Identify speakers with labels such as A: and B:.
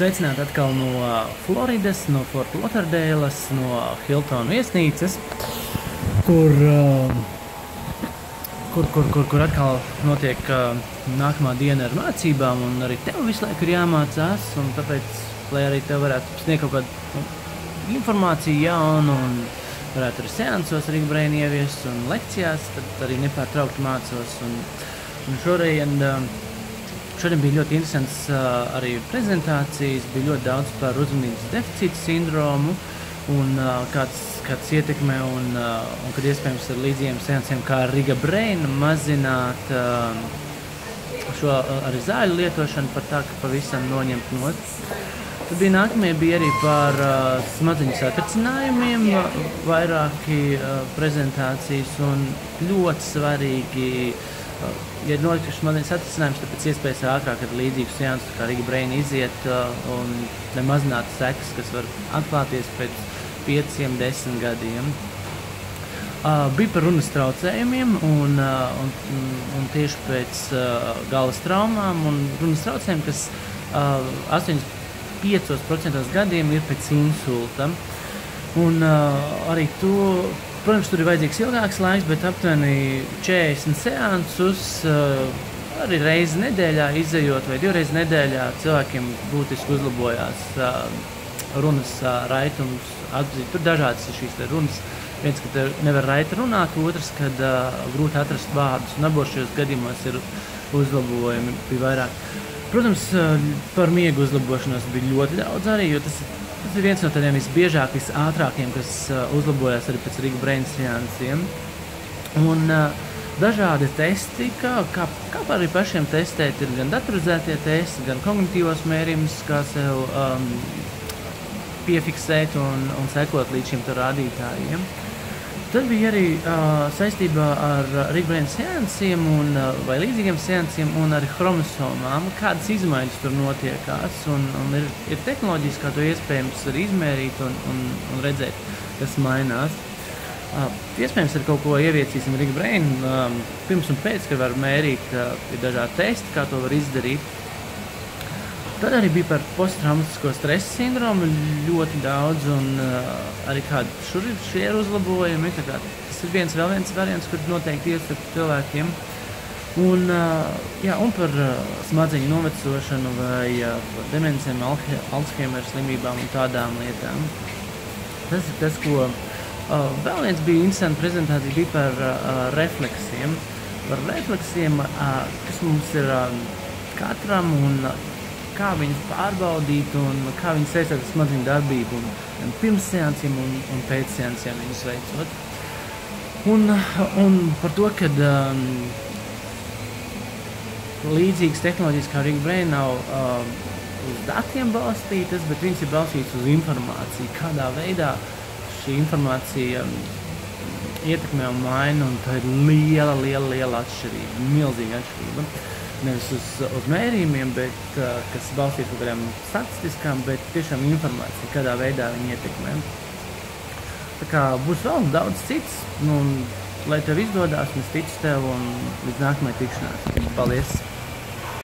A: Sveicināti atkal no Floridas, no Fort Lauderdales, no Hilton viesnīcas, kur atkal notiek nākamā diena ar mācībām, un arī tev visu laiku ir jāmācās, un tāpēc, lai arī tev varētu sniegt kaut kādu informāciju jaunu, un varētu arī seansos Riga Brain ieviest, un lekcijās, tad arī nepārtraukti mācos, un šodien bija ļoti interesants arī prezentācijas, bija ļoti daudz par uzmanības deficīta sindromu, un kāds ietekmē, un kad iespējams ar līdzīgiem seansiem kā Riga Brain mazināt šo arī zāļu lietošanu par tā, ka pavisam noņemt nost. Tad bija nākamie bija arī par smadzeņu satricinājumiem, vairāki prezentācijas, un ļoti svarīgi, ja ir notikuši smadzeņu satricinājums, tad pēc iespējas ātrāk ar līdzīgu seansu kā Riga Brain iziet un nemazināt sekas, kas var atklāties pēc 5-10 gadiem. Bija par runas traucējumiem un tieši pēc galvas traumām un runas traucējumiem, kas 85% gadiem ir pēc insulta. Un arī to, protams, tur ir vajadzīgs ilgāks laiks, bet aptuveni 40 seansus arī reizi nedēļā izejot vai 2 reizes nedēļā cilvēkiem būtiski uzlabojās runas raitums atzīt. Tur dažādas ir šīs runas. Viens, ka te nevar raiti runāt, otrs, kad grūti atrast vārdus, un abos šajos gadījumos ir uzlabojumi, bija vairāk. Protams, par miegu uzlabošanos bija ļoti daudz arī, jo tas ir viens no tādiem visbiežāk, visātrākiem, kas uzlabojas arī pēc Riga Brain seansiem. Un dažādi testi, kā arī pašiem testēt, ir gan datorizētie testi, gan kognitīvos mērījumus, kā sev piefiksēt un sekot līdz šiem rādītājiem. Tad bija arī saistībā ar Riga Brain seansiem vai līdzīgiem seansiem un arī chromosomām, kādas izmaiņas tur notiekās, un ir tehnoloģijas, kā to iespējams arī izmērīt un redzēt, kas mainās. Iespējams, ar kaut ko ieviecīsim Riga Brain pirms un pēc, kad var mērīt, ir dažādi testi, kā to var izdarīt. Tad arī bija par posttraumatisko stresa sindromu ļoti daudz, un arī kādi šie ir uzlabojumi. Tas ir vēl viens variants, kur noteikti iesaka cilvēkiem. Un par smadzeņu novecošanu vai par demencēm, Alzheimer slimībām un tādām lietām. Tas ir tas, ko vēl viens bija interesanta prezentācija, bija par refleksiem. Par refleksiem, kas mums ir katram un kā viņus pārbaudīt un kā viņus saistīt ar smadzeņu darbību un pirms seansiem un pēc seansiem viņus veicot. Un par to, ka līdzīgas tehnoloģijas kā Riga Brain nav uz datiem balstītas, bet viņas ir balstītas uz informāciju. Kādā veidā šī informācija ietekmē un maina, un tā ir liela atšķirība, milzīga atšķirība. Nevis uz mērījumiem, bet kas balstīts uz kādām statistiskām, bet tiešām informācija, kādā veidā viņi ietekmē. Tā kā būs vēl daudz cits, lai tev izdodās, un es ticu tev, un līdz nākamajai tikšanās. Paldies!